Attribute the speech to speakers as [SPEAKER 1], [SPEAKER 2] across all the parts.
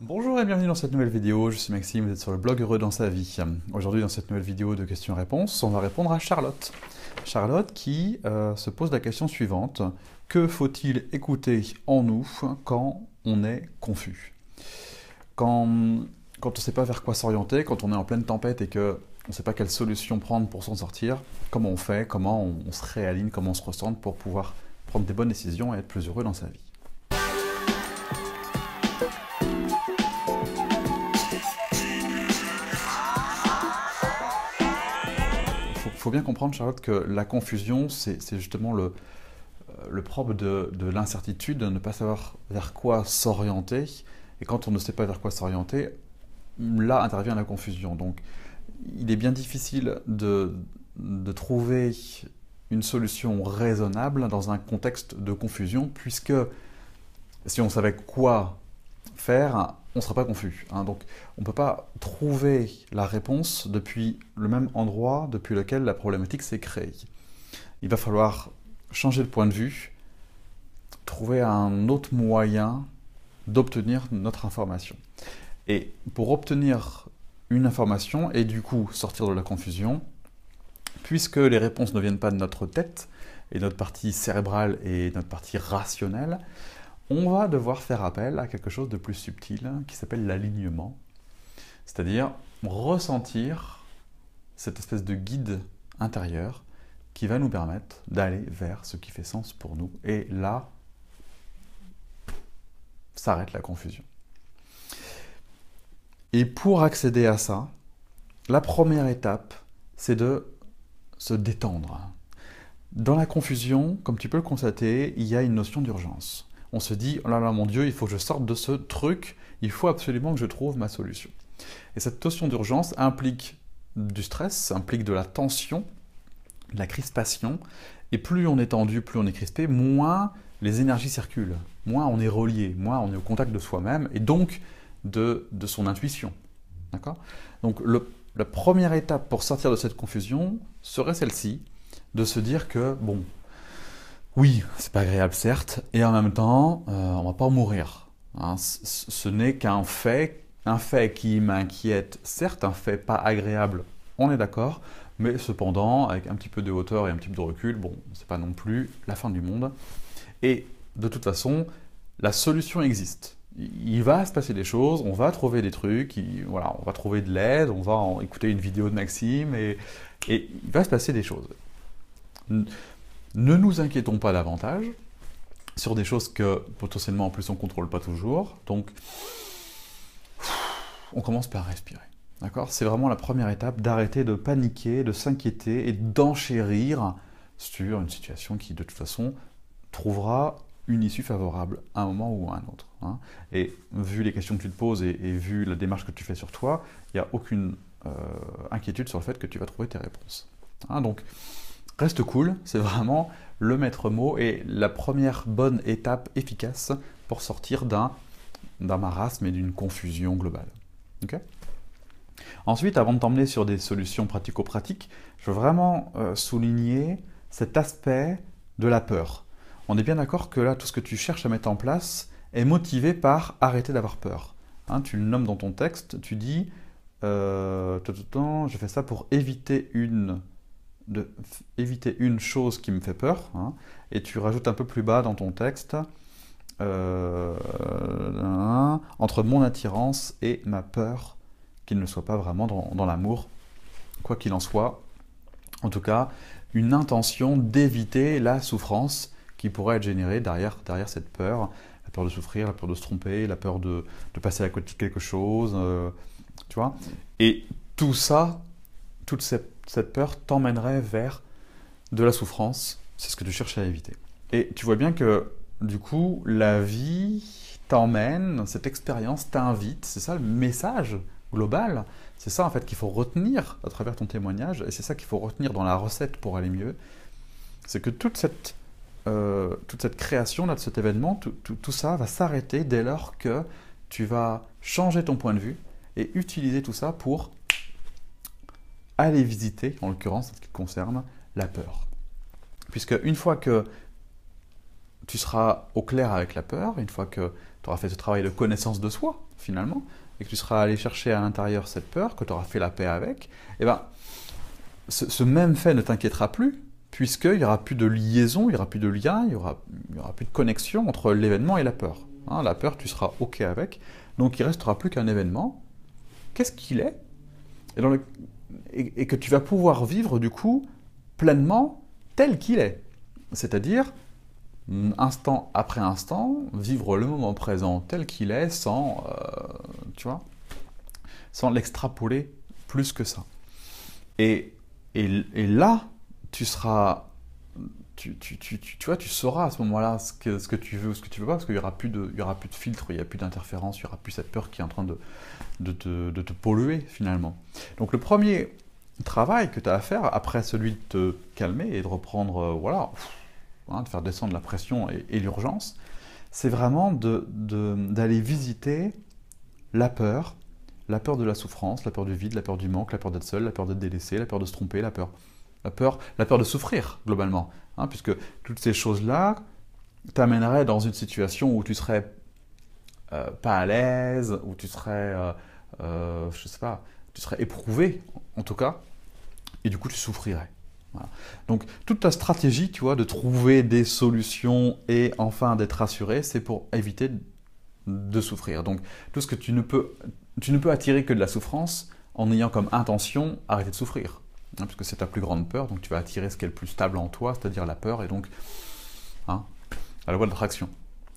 [SPEAKER 1] Bonjour et bienvenue dans cette nouvelle vidéo, je suis Maxime, vous êtes sur le blog Heureux dans sa vie. Aujourd'hui dans cette nouvelle vidéo de questions-réponses, on va répondre à Charlotte. Charlotte qui se pose la question suivante: que faut-il écouter en nous quand on est confus? Quand on ne sait pas vers quoi s'orienter, quand on est en pleine tempête et qu'on ne sait pas quelle solution prendre pour s'en sortir, comment on fait, comment on se réaligne, comment on se ressente pour pouvoir prendre des bonnes décisions et être plus heureux dans sa vie. Il faut bien comprendre, Charlotte, que la confusion, c'est justement le propre de l'incertitude, de ne pas savoir vers quoi s'orienter. Et quand on ne sait pas vers quoi s'orienter, là intervient la confusion. Donc, il est bien difficile de trouver une solution raisonnable dans un contexte de confusion, puisque si on savait quoi faire, on ne sera pas confus. Donc, on ne peut pas trouver la réponse depuis le même endroit depuis lequel la problématique s'est créée. Il va falloir changer de point de vue, trouver un autre moyen d'obtenir notre information. Et pour obtenir une information et du coup sortir de la confusion, puisque les réponses ne viennent pas de notre tête et notre partie cérébrale et notre partie rationnelle, on va devoir faire appel à quelque chose de plus subtil qui s'appelle l'alignement, c'est-à-dire ressentir cette espèce de guide intérieur qui va nous permettre d'aller vers ce qui fait sens pour nous. Et là, s'arrête la confusion. Et pour accéder à ça, la première étape, c'est de se détendre. Dans la confusion, comme tu peux le constater, il y a une notion d'urgence. On se dit, oh là là, mon Dieu, il faut que je sorte de ce truc, il faut absolument que je trouve ma solution. Et cette notion d'urgence implique du stress, implique de la tension, de la crispation, et plus on est tendu, plus on est crispé, moins les énergies circulent, moins on est relié, moins on est au contact de soi-même, et donc de son intuition. D'accord ? Donc la première étape pour sortir de cette confusion serait celle-ci, de se dire que, bon, oui, c'est pas agréable certes, et en même temps, on va pas en mourir. Ce n'est qu'un fait qui m'inquiète, certes, un fait pas agréable, on est d'accord, mais cependant, avec un petit peu de hauteur et un petit peu de recul, bon, c'est pas non plus la fin du monde. Et de toute façon, la solution existe. Il va se passer des choses, on va trouver des trucs, voilà, on va trouver de l'aide, on va écouter une vidéo de Maxime, et il va se passer des choses. Ne nous inquiétons pas davantage sur des choses que potentiellement en plus on ne contrôle pas toujours. Donc, on commence par respirer. D'accord ? C'est vraiment la première étape d'arrêter de paniquer, de s'inquiéter et d'enchérir sur une situation qui de toute façon trouvera une issue favorable à un moment ou à un autre. Et vu les questions que tu te poses et vu la démarche que tu fais sur toi, il n'y a aucune inquiétude sur le fait que tu vas trouver tes réponses. Donc, reste cool, c'est vraiment le maître mot et la première bonne étape efficace pour sortir d'un marasme et d'une confusion globale. Okay ? Ensuite, avant de t'emmener sur des solutions pratico-pratiques, je veux vraiment souligner cet aspect de la peur. On est bien d'accord que là, tout ce que tu cherches à mettre en place est motivé par arrêter d'avoir peur. Tu le nommes dans ton texte, tu dis je fais ça pour éviter une chose qui me fait peur, et tu rajoutes un peu plus bas dans ton texte entre mon attirance et ma peur qu'il ne soit pas vraiment dans l'amour, quoi qu'il en soit. En tout cas, une intention d'éviter la souffrance qui pourrait être générée derrière cette peur, la peur de souffrir, la peur de se tromper, la peur de passer à côté de quelque chose, tu vois. Et tout ça, toute cette peur t'emmènerait vers de la souffrance, c'est ce que tu cherches à éviter. Et tu vois bien que, du coup, la vie t'emmène, cette expérience t'invite, c'est ça le message global, c'est ça en fait qu'il faut retenir à travers ton témoignage, et c'est ça qu'il faut retenir dans la recette pour aller mieux, c'est que toute cette création là, de cet événement, tout ça va s'arrêter dès lors que tu vas changer ton point de vue et utiliser tout ça pour aller visiter, en l'occurrence, en ce qui concerne la peur. Puisque une fois que tu seras au clair avec la peur, une fois que tu auras fait ce travail de connaissance de soi, finalement, et que tu seras allé chercher à l'intérieur cette peur, que tu auras fait la paix avec, eh ben, ce même fait ne t'inquiétera plus, puisqu'il n'y aura plus de liaison, il n'y aura plus de lien, il n'y aura plus de connexion entre l'événement et la peur. Hein, la peur, tu seras OK avec, donc il ne restera plus qu'un événement. Qu'est-ce qu'il est et que tu vas pouvoir vivre, du coup, pleinement tel qu'il est. C'est-à-dire, instant après instant, vivre le moment présent tel qu'il est sans, tu vois, sans l'extrapoler plus que ça. Et là, tu seras, tu vois, tu sauras à ce moment-là ce que tu veux ou ce que tu veux pas, parce qu'il n'y aura plus de filtre, il n'y a plus d'interférence, il n'y aura plus cette peur qui est en train de te polluer finalement. Donc le premier travail que tu as à faire, après celui de te calmer et de reprendre, voilà, de faire descendre la pression et l'urgence, c'est vraiment d'aller visiter la peur de la souffrance, la peur du vide, la peur du manque, la peur d'être seul, la peur d'être délaissé, la peur de se tromper, la peur de souffrir, globalement. Hein, puisque toutes ces choses-là t'amèneraient dans une situation où tu serais pas à l'aise, où tu serais, je sais pas, tu serais éprouvé, en tout cas, et du coup tu souffrirais. Voilà. Donc toute ta stratégie, tu vois, de trouver des solutions et enfin d'être rassuré, c'est pour éviter de souffrir. Donc tout ce que tu ne peux attirer que de la souffrance en ayant comme intention arrêter de souffrir. Hein, puisque c'est ta plus grande peur, donc tu vas attirer ce qui est le plus stable en toi, c'est-à-dire la peur, et donc à la loi de l'attraction,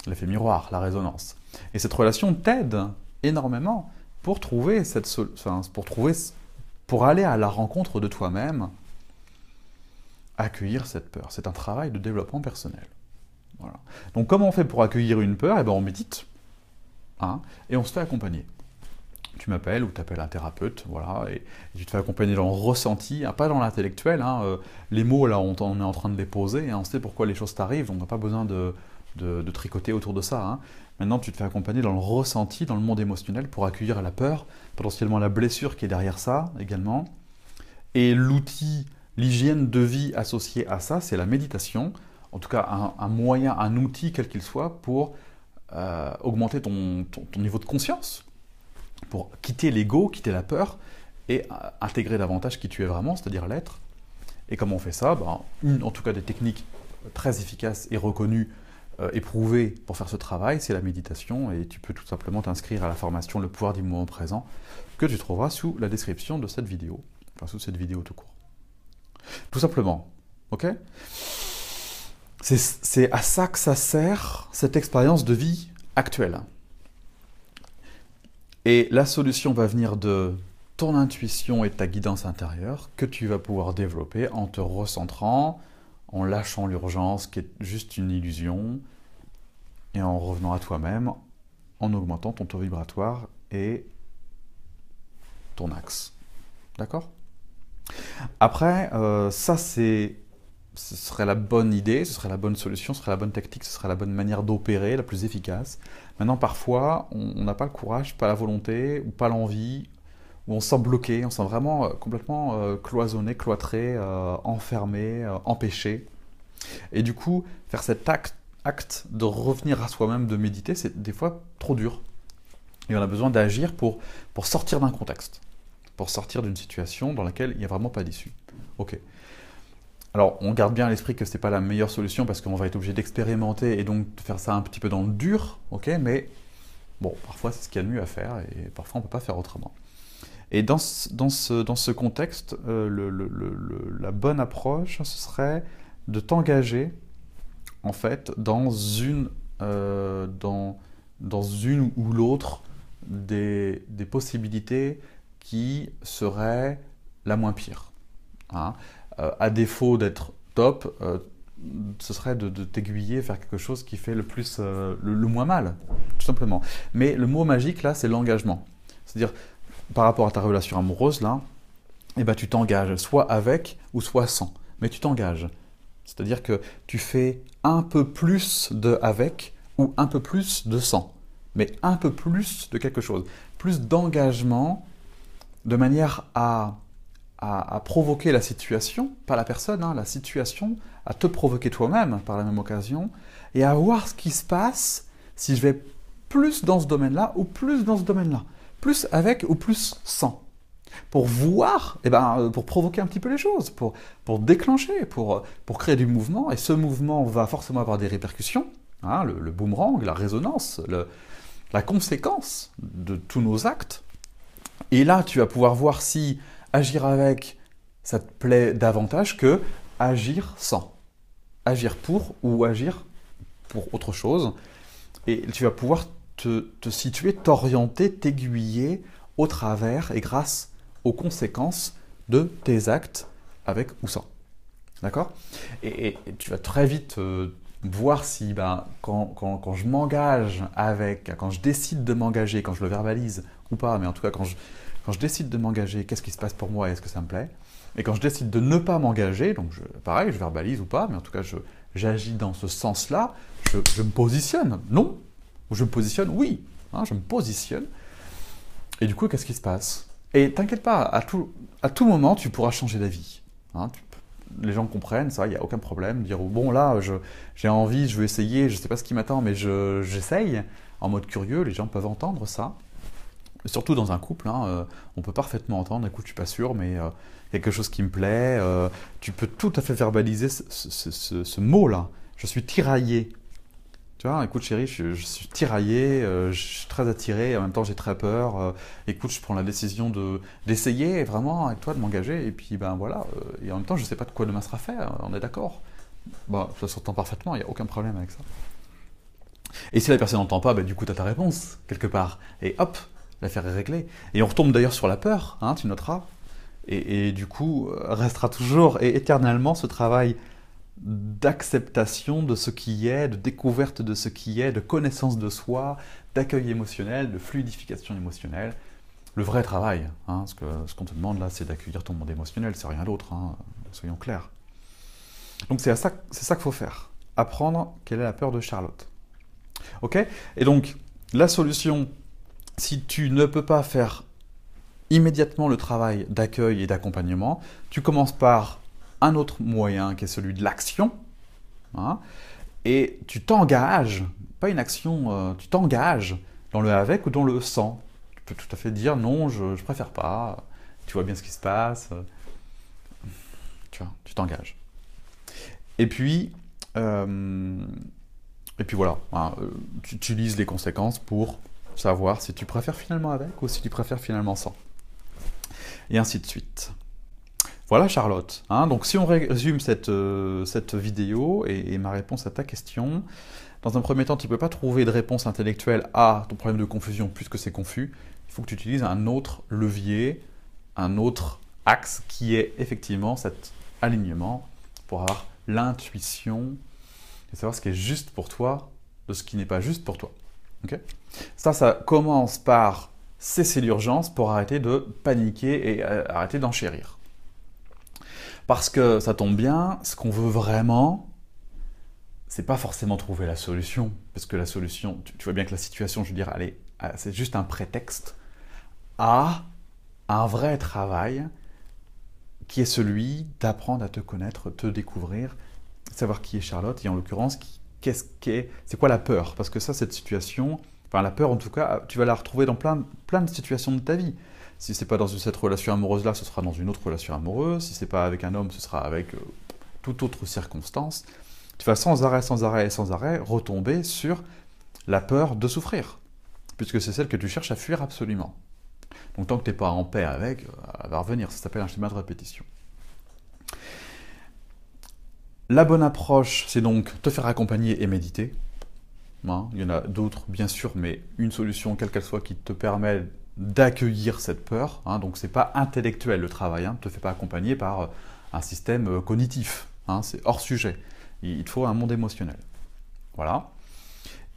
[SPEAKER 1] l'effet miroir, la résonance. Et cette relation t'aide énormément pour trouver pour aller à la rencontre de toi-même, accueillir cette peur. C'est un travail de développement personnel. Voilà. Donc comment on fait pour accueillir une peur? Eh bien on médite, et on se fait accompagner. Tu m'appelles ou tu appelles un thérapeute, voilà, et tu te fais accompagner dans le ressenti, pas dans l'intellectuel. Les mots, là, on est en train de les poser, on sait pourquoi les choses t'arrivent, on n'a pas besoin de tricoter autour de ça. Maintenant, tu te fais accompagner dans le ressenti, dans le monde émotionnel, pour accueillir la peur, potentiellement la blessure qui est derrière ça également. Et l'outil, l'hygiène de vie associée à ça, c'est la méditation. En tout cas, un moyen, un outil, quel qu'il soit, pour augmenter ton niveau de conscience, pour quitter l'ego, quitter la peur, et intégrer davantage qui tu es vraiment, c'est-à-dire l'être. Et comment on fait ça? En tout cas des techniques très efficaces et reconnues, éprouvées pour faire ce travail, c'est la méditation, et tu peux tout simplement t'inscrire à la formation Le pouvoir du moment présent, que tu trouveras sous la description de cette vidéo, enfin sous cette vidéo tout court. Tout simplement, ok? C'est à ça que ça sert, cette expérience de vie actuelle. Et la solution va venir de ton intuition et de ta guidance intérieure que tu vas pouvoir développer en te recentrant, en lâchant l'urgence qui est juste une illusion et en revenant à toi-même, en augmentant ton taux vibratoire et ton axe. D'accord? Après, ce serait la bonne idée, ce serait la bonne solution, ce serait la bonne tactique, ce serait la bonne manière d'opérer, la plus efficace. Maintenant, parfois, on n'a pas le courage, pas la volonté, ou pas l'envie, ou on se sent bloqué, on se sent vraiment complètement cloisonné, cloîtré, enfermé, empêché. Et du coup, faire cet acte de revenir à soi-même, de méditer, c'est des fois trop dur. Et on a besoin d'agir pour sortir d'un contexte, pour sortir d'une situation dans laquelle il n'y a vraiment pas d'issue. Ok. Alors, on garde bien à l'esprit que ce n'est pas la meilleure solution parce qu'on va être obligé d'expérimenter et donc de faire ça un petit peu dans le dur, ok, mais bon, parfois c'est ce qu'il y a de mieux à faire et parfois on ne peut pas faire autrement. Et dans ce contexte, la bonne approche, ce serait de t'engager en fait dans une ou l'autre des possibilités qui seraient la moins pire. À défaut d'être top, ce serait de t'aiguiller vers quelque chose qui fait le moins mal, tout simplement. Mais le mot magique, là, c'est l'engagement. C'est-à-dire, par rapport à ta relation amoureuse, là, tu t'engages, soit avec ou soit sans. Mais tu t'engages. C'est-à-dire que tu fais un peu plus de avec ou un peu plus de sans. Mais un peu plus de quelque chose. Plus d'engagement de manière à provoquer la situation, pas la personne, la situation, à te provoquer toi-même par la même occasion, et à voir ce qui se passe si je vais plus dans ce domaine-là ou plus dans ce domaine-là, plus avec ou plus sans, pour voir, pour provoquer un petit peu les choses, pour déclencher, pour créer du mouvement, et ce mouvement va forcément avoir des répercussions, hein, le boomerang, la résonance, la conséquence de tous nos actes, et là tu vas pouvoir voir si agir avec, ça te plaît davantage que agir sans, agir pour ou agir pour autre chose, et tu vas pouvoir te situer, t'orienter, t'aiguiller au travers et grâce aux conséquences de tes actes, avec ou sans. D'accord ? Et tu vas très vite voir si quand je m'engage avec, quand je décide de m'engager, quand je le verbalise ou pas, mais en tout cas quand je décide de m'engager, qu'est-ce qui se passe pour moi et est-ce que ça me plaît ? Et quand je décide de ne pas m'engager, donc pareil, je verbalise ou pas, mais en tout cas j'agis dans ce sens-là, je me positionne, non ? Ou je me positionne, oui, hein, je me positionne. Et du coup, qu'est-ce qui se passe ? Et t'inquiète pas, à tout moment, tu pourras changer d'avis. Hein, les gens comprennent ça, il n'y a aucun problème. Dire, bon là, j'ai envie, je veux essayer, je ne sais pas ce qui m'attend, mais j'essaye. En mode curieux, les gens peuvent entendre ça. Surtout dans un couple, hein, on peut parfaitement entendre, écoute, je suis pas sûr, mais il y a quelque chose qui me plaît. Tu peux tout à fait verbaliser ce mot-là. Je suis tiraillé. Tu vois, écoute chérie, je suis tiraillé, je suis très attiré, en même temps j'ai très peur. Écoute, je prends la décision d'essayer vraiment avec toi, de m'engager, et puis voilà. Et en même temps, je ne sais pas de quoi demain sera fait, on est d'accord. Ça s'entend parfaitement, il n'y a aucun problème avec ça. Et si la personne n'entend pas, du coup tu as ta réponse, quelque part. Et hop, l'affaire est réglée. Et on retombe d'ailleurs sur la peur, hein, tu noteras. Et du coup, restera toujours et éternellement ce travail d'acceptation de ce qui est, de découverte de ce qui est, de connaissance de soi, d'accueil émotionnel, de fluidification émotionnelle. Le vrai travail, hein, ce qu'on te demande là, c'est d'accueillir ton monde émotionnel, c'est rien d'autre, hein, soyons clairs. Donc c'est ça qu'il faut faire, apprendre quelle est la peur de Charlotte. Ok ? Et donc, la solution, si tu ne peux pas faire immédiatement le travail d'accueil et d'accompagnement, tu commences par un autre moyen qui est celui de l'action, hein, et tu t'engages, pas une action, tu t'engages dans le avec ou dans le sans. Tu peux tout à fait dire non, je préfère pas, tu vois bien ce qui se passe, tu vois, tu t'engages. Et puis voilà, hein, tu utilises les conséquences pour savoir si tu préfères finalement avec ou si tu préfères finalement sans. Et ainsi de suite. Voilà Charlotte, hein, donc si on résume cette vidéo et ma réponse à ta question, dans un premier temps, tu ne peux pas trouver de réponse intellectuelle à ton problème de confusion puisque c'est confus, il faut que tu utilises un autre levier, un autre axe qui est effectivement cet alignement pour avoir l'intuition et savoir ce qui est juste pour toi de ce qui n'est pas juste pour toi. Okay ? Ça commence par cesser l'urgence pour arrêter de paniquer et arrêter d'enchérir. Parce que ça tombe bien, ce qu'on veut vraiment, c'est pas forcément trouver la solution. Parce que la solution, tu vois bien que la situation, je veux dire, c'est juste un prétexte à un vrai travail qui est celui d'apprendre à te connaître, te découvrir, savoir qui est Charlotte, et en l'occurrence, c'est quoi la peur ? Parce que ça, cette situation, enfin la peur en tout cas, tu vas la retrouver dans plein de situations de ta vie. Si ce n'est pas dans cette relation amoureuse-là, ce sera dans une autre relation amoureuse. Si ce n'est pas avec un homme, ce sera avec toute autre circonstance. Tu vas sans arrêt retomber sur la peur de souffrir, puisque c'est celle que tu cherches à fuir absolument. Donc tant que tu n'es pas en paix avec, elle va revenir. Ça s'appelle un schéma de répétition. La bonne approche, c'est donc te faire accompagner et méditer. Hein, il y en a d'autres, bien sûr, mais une solution, quelle qu'elle soit, qui te permet d'accueillir cette peur. Hein, donc, ce n'est pas intellectuel le travail. Hein, ne te fais pas accompagner par un système cognitif. Hein, c'est hors sujet. Il te faut un monde émotionnel. Voilà.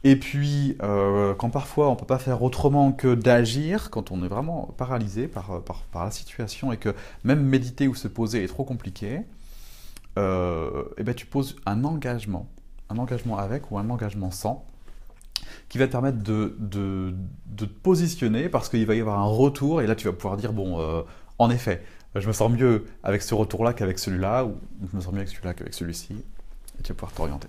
[SPEAKER 1] Et puis, quand parfois on ne peut pas faire autrement que d'agir, quand on est vraiment paralysé par la situation et que même méditer ou se poser est trop compliqué, tu poses un engagement avec ou un engagement sans, qui va te permettre de te positionner parce qu'il va y avoir un retour et là tu vas pouvoir dire en effet, je me sens mieux avec ce retour-là qu'avec celui-là, ou je me sens mieux avec celui-là qu'avec celui-ci, et tu vas pouvoir t'orienter.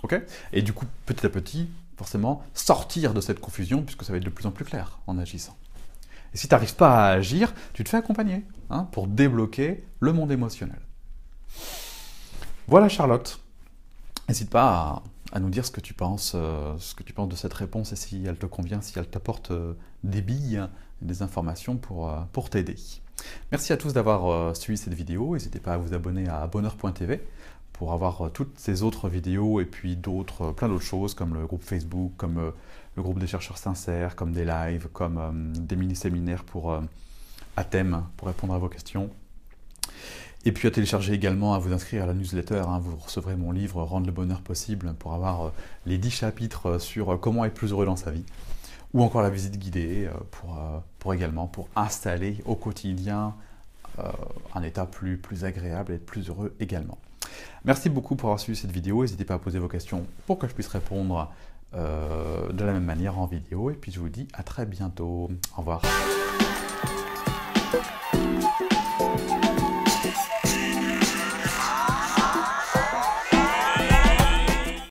[SPEAKER 1] Ok ? Et du coup, petit à petit, forcément sortir de cette confusion, puisque ça va être de plus en plus clair en agissant. Et si tu n'arrives pas à agir, tu te fais accompagner pour débloquer le monde émotionnel. Voilà Charlotte. N'hésite pas à nous dire ce que tu penses de cette réponse et si elle te convient, si elle t'apporte des billes, des informations pour t'aider. Merci à tous d'avoir suivi cette vidéo. N'hésitez pas à vous abonner à bonheur.tv pour avoir toutes ces autres vidéos et puis plein d'autres choses comme le groupe Facebook, comme le groupe des chercheurs sincères, comme des lives, comme des mini-séminaires à thème pour répondre à vos questions. Et puis à télécharger également, à vous inscrire à la newsletter, vous recevrez mon livre « Rendre le bonheur possible » pour avoir les 10 chapitres sur comment être plus heureux dans sa vie, ou encore la visite guidée pour installer au quotidien un état plus agréable et être plus heureux également. Merci beaucoup pour avoir suivi cette vidéo, n'hésitez pas à poser vos questions pour que je puisse répondre de la même manière en vidéo, et puis je vous dis à très bientôt, au revoir.